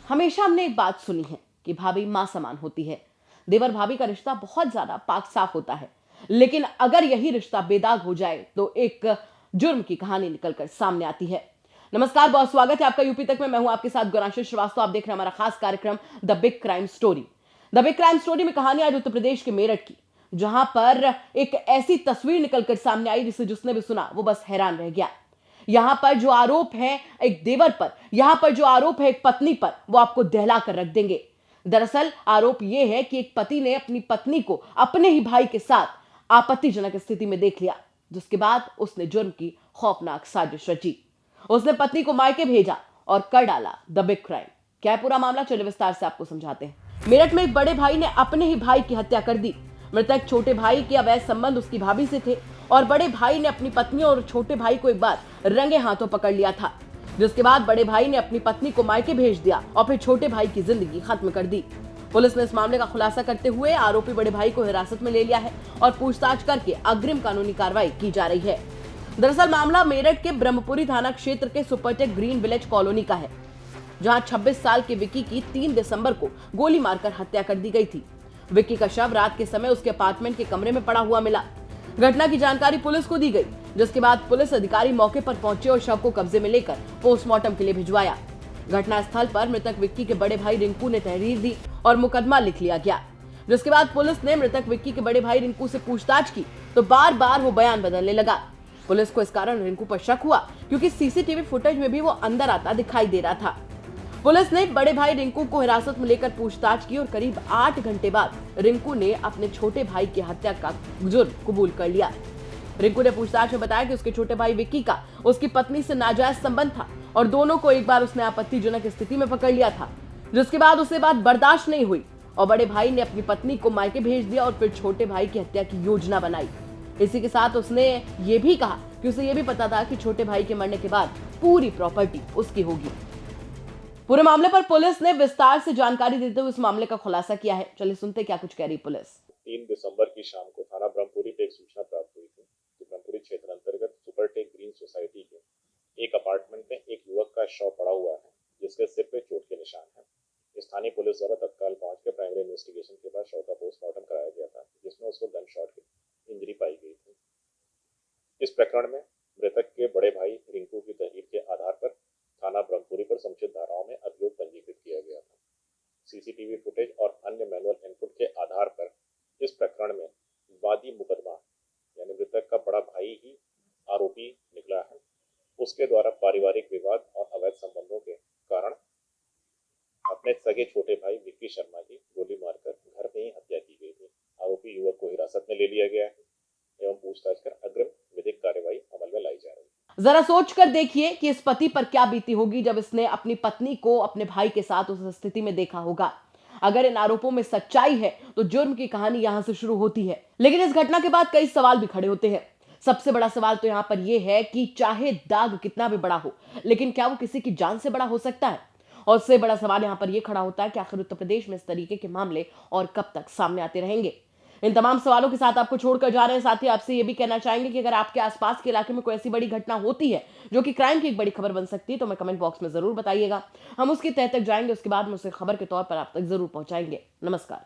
हमेशा हमने एक बात सुनी है कि भाभी मां समान होती है। देवर भाभी का रिश्ता बहुत ज्यादा पाक साफ होता है, लेकिन अगर यही रिश्ता बेदाग हो जाए तो एक जुर्म की कहानी निकलकर सामने आती है। नमस्कार, बहुत स्वागत है आपका यूपी तक में। मैं हूं आपके साथ गुरांशी श्रीवास्तव। आप देख रहे हैं हमारा खास कार्यक्रम the big crime story. The big crime story में कहानी आज उत्तर प्रदेश के मेरठ की, जहां पर एक ऐसी तस्वीर निकलकर सामने आई जिसने भी सुना वो बस हैरान रह गया। यहां पर जो आरोप है एक देवर पर, यहां पर जो आरोप है एक पत्नी पर, वो आपको दहला कर रख देंगे। दरअसल आरोप यह है कि एक पति ने अपनी पत्नी को अपने ही भाई के साथ आपत्तिजनक स्थिति में देख लिया, जिसके बाद उसने जुर्म की खौफनाक साजिश रची। उसने पत्नी को मायके भेजा और कर डाला द बिग क्राइम। क्या है पूरा मामला, चलिए विस्तार से आपको समझाते हैं। मेरठ में एक बड़े भाई ने अपने ही भाई की हत्या कर दी। मृतक छोटे भाई के अवैध संबंध उसकी भाभी से थे और बड़े भाई ने अपनी पत्नी और छोटे भाई को एक बार रंगे हाथों पकड़ लिया था, जिसके बाद बड़े भाई ने अपनी पत्नी को मायके भेज दिया और फिर छोटे भाई की जिंदगी खत्म कर दी। पुलिस ने इस मामले का खुलासा करते हुए आरोपी बड़े भाई को हिरासत में ले लिया है और पूछताछ करके अग्रिम कानूनी कार्रवाई की जा रही है। दरअसल मामला मेरठ के ब्रह्मपुरी थाना क्षेत्र के सुपरटेक ग्रीन विलेज कॉलोनी का है, जहां 26 साल के विक्की की 3 दिसंबर को गोली मारकर हत्या कर दी गई थी। विक्की का शव रात के समय उसके अपार्टमेंट के कमरे में पड़ा हुआ मिला। घटना की जानकारी पुलिस को दी गई, जिसके बाद पुलिस अधिकारी मौके पर पहुंचे और शव को कब्जे में लेकर पोस्टमार्टम के लिए भिजवाया। घटना स्थल पर मृतक विक्की के बड़े भाई रिंकू ने तहरीर दी और मुकदमा लिख लिया गया। जिसके बाद पुलिस ने मृतक विक्की के बड़े भाई रिंकू से पूछताछ की तो बार बार वो बयान बदलने लगा। पुलिस को इस कारण रिंकू पर शक हुआ, क्योंकि सीसीटीवी फुटेज में भी वो अंदर आता दिखाई दे रहा था। पुलिस ने बड़े भाई रिंकू को हिरासत में लेकर पूछताछ की और करीब 8 घंटे बाद रिंकू ने अपने छोटे भाई की हत्या का जुर्म कबूल कर लिया। रिंकू ने पूछताछ में बताया कि उसके छोटे भाई विक्की का उसकी पत्नी से नाजायज संबंध था और दोनों को एक बार उसने आपत्तिजनक स्थिति में पकड़ लिया था, जिसके बाद उसे बात बर्दाश्त नहीं हुई और बड़े भाई ने अपनी पत्नी को मायके भेज दिया और फिर छोटे भाई की हत्या की योजना बनाई। इसी के साथ उसने ये भी कहा कि उसे ये भी पता था कि छोटे भाई के मरने के बाद पूरी प्रॉपर्टी उसकी होगी। पूरे मामले पर पुलिस ने विस्तार से जानकारी देते हुए इस मामले का खुलासा किया है। चलिए सुनते क्या कुछ कह रही पुलिस। 3 दिसंबर की शाम को थाना ब्रह्मपुरी पे एक सूचना प्राप्त हुई थी कि ब्रह्मपुरी क्षेत्र अंतर्गत सुपरटेक ग्रीन सोसाइटी के एक अपार्टमेंट में एक युवक का शव पड़ा हुआ है, जिसके सिर पे चोट के निशान है। स्थानीय पुलिस द्वारा तत्काल पहुंच के प्राइमरी इन्वेस्टिगेशन के बाद शव का पोस्टमार्टम कराया गया था, जिसमें उसको गन शॉट की इंजरी पाई गई थी। इस प्रकरण में मृतक के बड़े भाई रिंकू की तहरीर के आधार पर थाना ब्रह्मपुरी पर समुचित धाराओं में अभियोग पंजीकृत किया गया था। सीसीटीवी फुटेज और अन्य मैनुअल इनपुट के आधार पर इस प्रकरण में वादी मुकदमा यानी मृतक का बड़ा भाई ही आरोपी निकला है। उसके द्वारा पारिवारिक विवाद और अवैध संबंधों के कारण अपने सगे छोटे भाई विक्की शर्मा की गोली मारकर घर में ही हत्या की गई थी। आरोपी युवक को हिरासत में ले लिया गया है एवं पूछताछ कर अग्रिम विधिक कार्रवाई अमल में लाई जा रही है। जरा सोच कर देखिए कि इस पति पर क्या बीती होगी जब इसने अपनी पत्नी को अपने भाई के साथ उस स्थिति में देखा होगा। अगर इन आरोपों में सच्चाई है तो जुर्म की कहानी यहां से शुरू होती है, लेकिन इस घटना के बाद कई सवाल भी खड़े होते हैं। सबसे बड़ा सवाल तो यहां पर यह है कि चाहे दाग कितना भी बड़ा हो, लेकिन क्या वो किसी की जान से बड़ा हो सकता है? और उससे बड़ा सवाल यहां पर यह खड़ा होता है कि आखिर उत्तर प्रदेश में इस तरीके के मामले और कब तक सामने आते रहेंगे। इन तमाम सवालों के साथ आपको छोड़कर जा रहे हैं। साथ ही आपसे ये भी कहना चाहेंगे कि अगर आपके आसपास के इलाके में कोई ऐसी बड़ी घटना होती है जो कि क्राइम की एक बड़ी खबर बन सकती है, तो हमें कमेंट बॉक्स में जरूर बताइएगा। हम उसकी तह तक जाएंगे, उसके बाद में उसे खबर के तौर पर आप तक जरूर पहुंचाएंगे। नमस्कार।